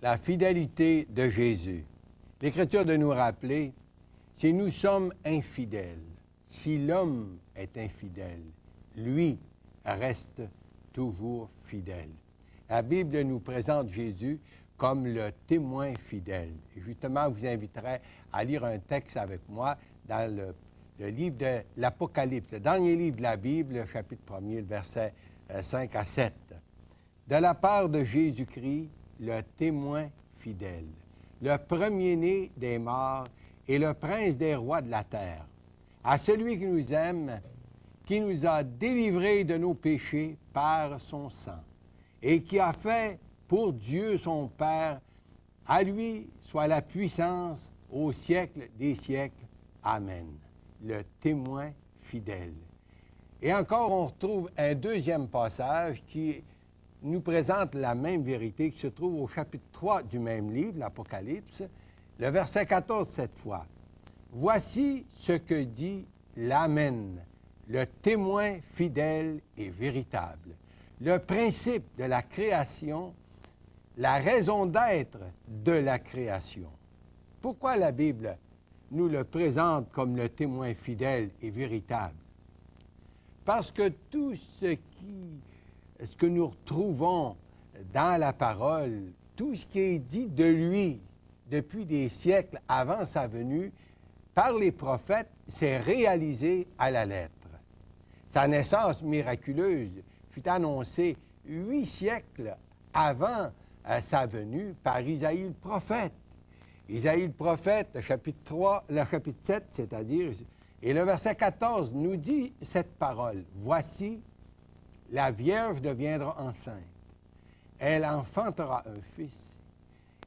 La fidélité de Jésus. L'Écriture de nous rappeler, si nous sommes infidèles, si l'homme est infidèle, lui reste toujours fidèle. La Bible nous présente Jésus comme le témoin fidèle. Et justement, je vous inviterai à lire un texte avec moi dans le livre de l'Apocalypse, le dernier livre de la Bible, le chapitre 1er, le verset 5 à 7. De la part de Jésus-Christ, le témoin fidèle, le premier-né des morts et le prince des rois de la terre, à celui qui nous aime, qui nous a délivrés de nos péchés par son sang, et qui a fait pour Dieu son Père, à lui soit la puissance au siècle des siècles. Amen. Le témoin fidèle. Et encore, on retrouve un deuxième passage qui nous présente la même vérité, qui se trouve au chapitre 3 du même livre, l'Apocalypse, le verset 14 cette fois. Voici ce que dit l'Amen, le témoin fidèle et véritable, le principe de la création, la raison d'être de la création. Pourquoi la Bible nous le présente comme le témoin fidèle et véritable? Parce que tout ce que nous retrouvons dans la parole, tout ce qui est dit de lui depuis des siècles avant sa venue, par les prophètes, s'est réalisé à la lettre. Sa naissance miraculeuse fut annoncée 8 siècles avant sa venue par Isaïe le prophète. Isaïe le prophète, le chapitre 7, c'est-à-dire, et le verset 14 nous dit cette parole. Voici, la Vierge deviendra enceinte. Elle enfantera un fils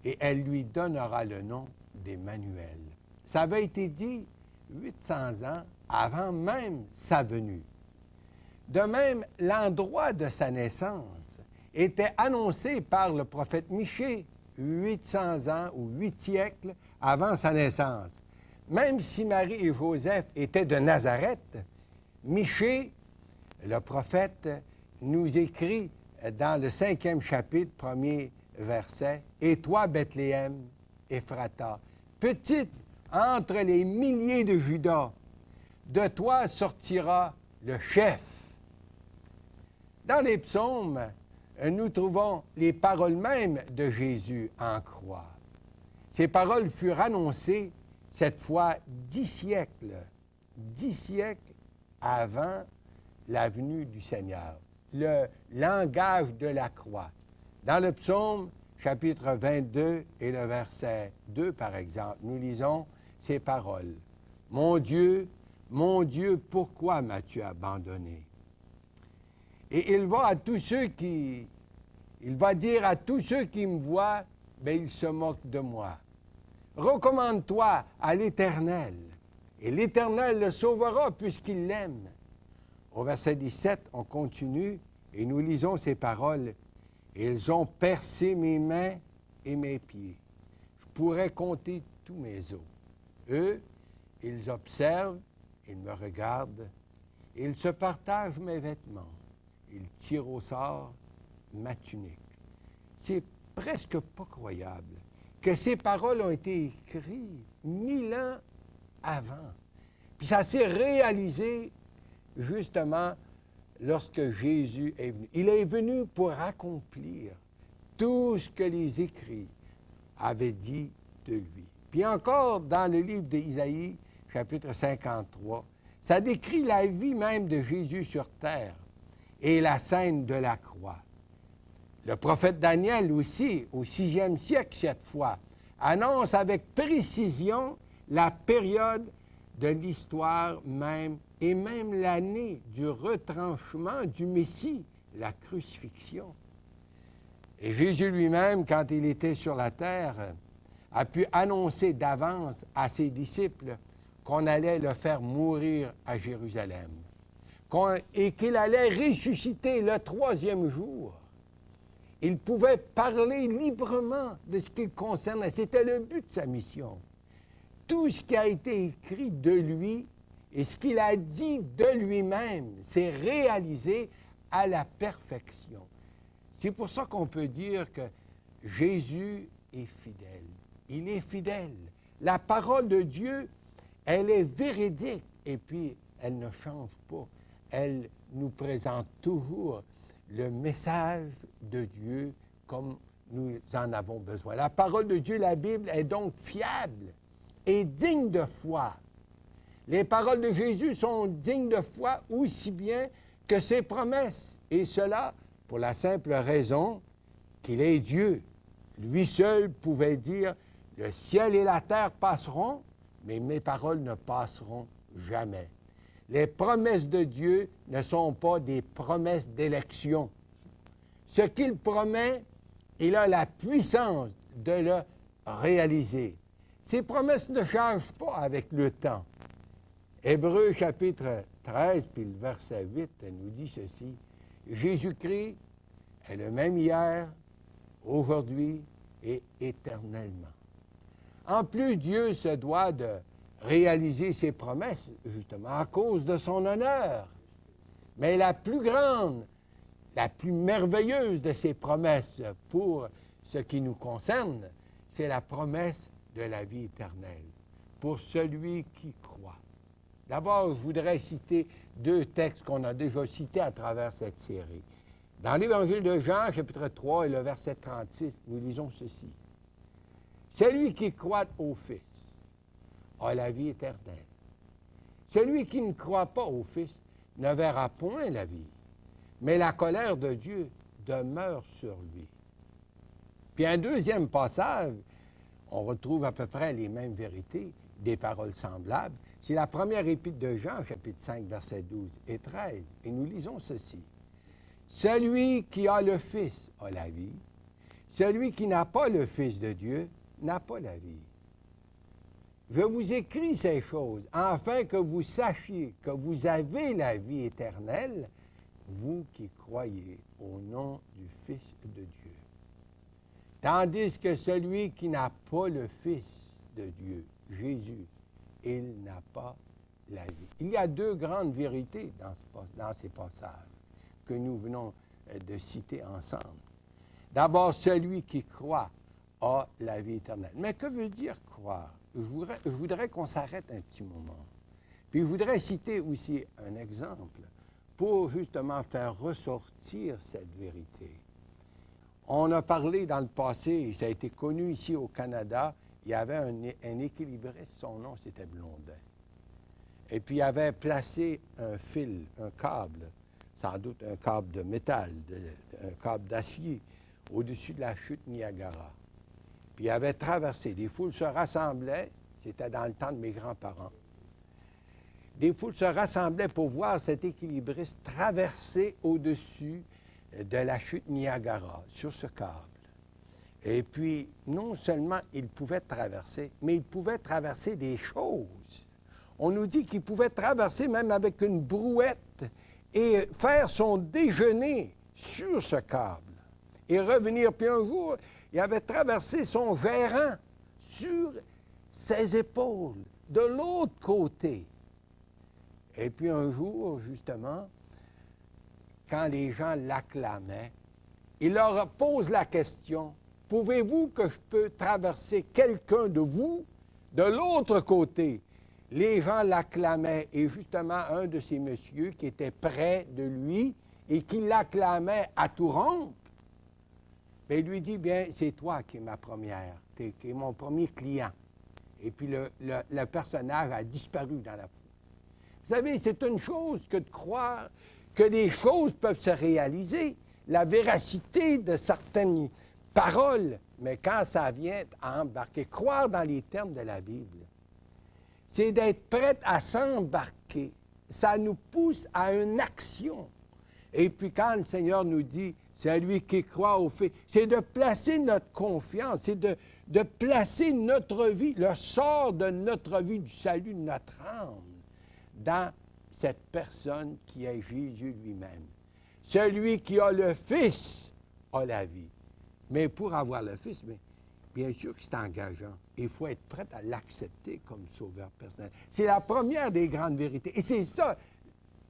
et elle lui donnera le nom d'Emmanuel. Ça avait été dit 800 ans avant même sa venue. De même, l'endroit de sa naissance était annoncé par le prophète Michée 800 ans ou 8 siècles avant sa naissance. Même si Marie et Joseph étaient de Nazareth, Michée, le prophète, nous écrit dans le 5e chapitre, 1er verset, « Et toi, Bethléem, Ephrata, petite entre les milliers de Juda, de toi sortira le chef. » Dans les psaumes, nous trouvons les paroles mêmes de Jésus en croix. Ces paroles furent annoncées, cette fois, 10 siècles avant la venue du Seigneur. Le langage de la croix. Dans le psaume, chapitre 22 et le verset 2, par exemple, nous lisons ces paroles. « Mon Dieu, pourquoi m'as-tu abandonné? » Et il va dire à tous ceux qui me voient, bien, ils se moquent de moi. Recommande-toi à l'Éternel, et l'Éternel le sauvera puisqu'il l'aime. Au verset 17, on continue et nous lisons ces paroles. Ils ont percé mes mains et mes pieds. Je pourrais compter tous mes os. Eux, ils observent, ils me regardent, ils se partagent mes vêtements. Ils tirent au sort ma tunique. C'est presque pas croyable que ces paroles ont été écrites 1000 ans avant. Puis ça s'est réalisé justement lorsque Jésus est venu. Il est venu pour accomplir tout ce que les écrits avaient dit de lui. Puis encore, dans le livre d'Isaïe, chapitre 53, ça décrit la vie même de Jésus sur terre et la scène de la croix. Le prophète Daniel aussi, au 6e siècle cette fois, annonce avec précision la période de l'histoire même et même l'année du retranchement du Messie, la crucifixion. Et Jésus lui-même, quand il était sur la terre, a pu annoncer d'avance à ses disciples qu'on allait le faire mourir à Jérusalem et qu'il allait ressusciter le 3e jour. Il pouvait parler librement de ce qu'il concernait. C'était le but de sa mission. Tout ce qui a été écrit de lui et ce qu'il a dit de lui-même s'est réalisé à la perfection. C'est pour ça qu'on peut dire que Jésus est fidèle. Il est fidèle. La parole de Dieu, elle est véridique et puis elle ne change pas. Elle nous présente toujours le message de Dieu comme nous en avons besoin. La parole de Dieu, la Bible, est donc fiable et digne de foi. Les paroles de Jésus sont dignes de foi aussi bien que ses promesses, et cela pour la simple raison qu'il est Dieu. Lui seul pouvait dire « Le ciel et la terre passeront, mais mes paroles ne passeront jamais. » Les promesses de Dieu ne sont pas des promesses d'élection. Ce qu'il promet, il a la puissance de le réaliser. Ces promesses ne changent pas avec le temps. Hébreux chapitre 13, puis le verset 8, nous dit ceci. Jésus-Christ est le même hier, aujourd'hui et éternellement. En plus, Dieu se doit de réaliser ses promesses, justement, à cause de son honneur. Mais la plus grande, la plus merveilleuse de ses promesses pour ce qui nous concerne, c'est la promesse de la vie éternelle, pour celui qui croit. D'abord, je voudrais citer deux textes qu'on a déjà cités à travers cette série. Dans l'Évangile de Jean, chapitre 3 et le verset 36, nous lisons ceci. « Celui qui croit au Fils a la vie éternelle. Celui qui ne croit pas au Fils ne verra point la vie, mais la colère de Dieu demeure sur lui. » Puis un deuxième passage, on retrouve à peu près les mêmes vérités, des paroles semblables. C'est la première épître de Jean, chapitre 5, versets 12 et 13. Et nous lisons ceci. « Celui qui a le Fils a la vie. Celui qui n'a pas le Fils de Dieu n'a pas la vie. Je vous écris ces choses afin que vous sachiez que vous avez la vie éternelle, vous qui croyez au nom du Fils de Dieu. Tandis que celui qui n'a pas le Fils de Dieu, Jésus, il n'a pas la vie. » Il y a deux grandes vérités dans ces passages que nous venons de citer ensemble. D'abord, celui qui croit a la vie éternelle. Mais que veut dire croire? Je voudrais qu'on s'arrête un petit moment. Puis je voudrais citer aussi un exemple pour justement faire ressortir cette vérité. On a parlé dans le passé, et ça a été connu ici au Canada, il y avait un équilibriste, son nom c'était Blondin. Et puis il avait placé un fil, un câble, sans doute un câble de métal, un câble d'acier, au-dessus de la chute Niagara. Puis il avait traversé. Des foules se rassemblaient, c'était dans le temps de mes grands-parents. Des foules se rassemblaient pour voir cet équilibriste traverser au-dessus de la chute Niagara, sur ce câble. Et puis, non seulement il pouvait traverser, mais il pouvait traverser des choses. On nous dit qu'il pouvait traverser même avec une brouette et faire son déjeuner sur ce câble et revenir. Puis un jour, il avait traversé son gérant sur ses épaules, de l'autre côté. Et puis un jour, justement, quand les gens l'acclamaient, il leur pose la question, « Pouvez-vous que je peux traverser quelqu'un de vous de l'autre côté? » Les gens l'acclamaient et justement un de ces messieurs qui était près de lui et qui l'acclamait à tout rompre, bien, il lui dit, « Bien, c'est toi qui es ma première, qui es mon premier client. » Et puis le personnage a disparu dans la foule. Vous savez, c'est une chose que de croire que des choses peuvent se réaliser, la véracité de certaines paroles, mais quand ça vient à embarquer, croire dans les termes de la Bible, c'est d'être prêt à s'embarquer. Ça nous pousse à une action. Et puis quand le Seigneur nous dit, c'est lui qui croit au fait, c'est de placer notre confiance, c'est de placer notre vie, le sort de notre vie, du salut de notre âme, dans cette personne qui est Jésus lui-même. Celui qui a le Fils a la vie. Mais pour avoir le Fils, bien sûr que c'est engageant. Il faut être prêt à l'accepter comme sauveur personnel. C'est la première des grandes vérités. Et c'est ça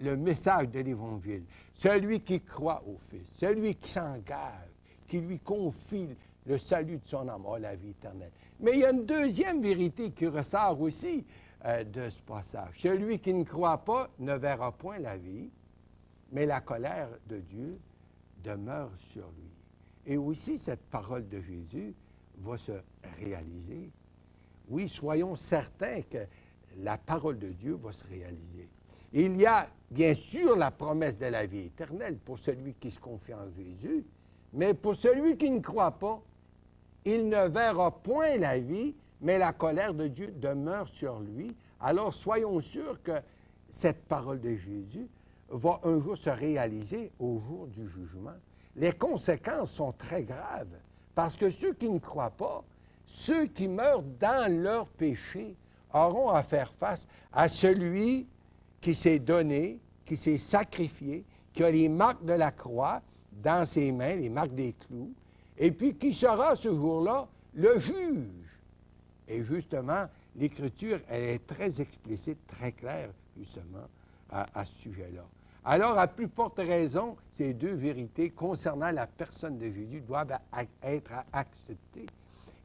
le message de l'Évangile. Celui qui croit au Fils, celui qui s'engage, qui lui confie le salut de son âme, la vie éternelle. Mais il y a une deuxième vérité qui ressort aussi de ce passage. Celui qui ne croit pas ne verra point la vie, mais la colère de Dieu demeure sur lui. Et aussi, cette parole de Jésus va se réaliser. Oui, soyons certains que la parole de Dieu va se réaliser. Il y a bien sûr la promesse de la vie éternelle pour celui qui se confie en Jésus, mais pour celui qui ne croit pas, il ne verra point la vie, mais la colère de Dieu demeure sur lui. Alors soyons sûrs que cette parole de Jésus va un jour se réaliser au jour du jugement. Les conséquences sont très graves, parce que ceux qui ne croient pas, ceux qui meurent dans leur péché, auront à faire face à celui qui s'est donné, qui s'est sacrifié, qui a les marques de la croix dans ses mains, les marques des clous, et puis qui sera ce jour-là le juge. Et justement, l'Écriture, elle est très explicite, très claire, justement, à ce sujet-là. Alors, à plus forte raison, ces deux vérités concernant la personne de Jésus doivent être acceptées.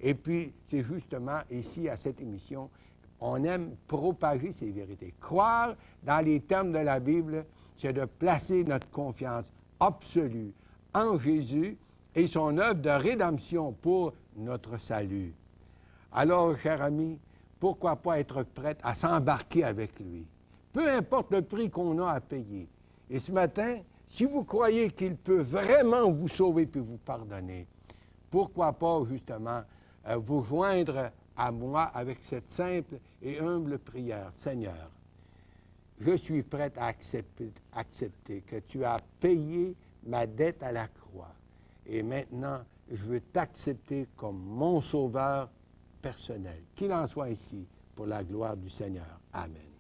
Et puis, c'est justement ici, à cette émission, on aime propager ces vérités. Croire dans les termes de la Bible, c'est de placer notre confiance absolue en Jésus et son œuvre de rédemption pour notre salut. Alors, chers amis, pourquoi pas être prêt à s'embarquer avec lui? Peu importe le prix qu'on a à payer. Et ce matin, si vous croyez qu'il peut vraiment vous sauver puis vous pardonner, pourquoi pas justement vous joindre à moi avec cette simple et humble prière. Seigneur, je suis prêt à accepter que tu as payé ma dette à la croix. Et maintenant, je veux t'accepter comme mon sauveur personnel. Qu'il en soit ainsi pour la gloire du Seigneur. Amen.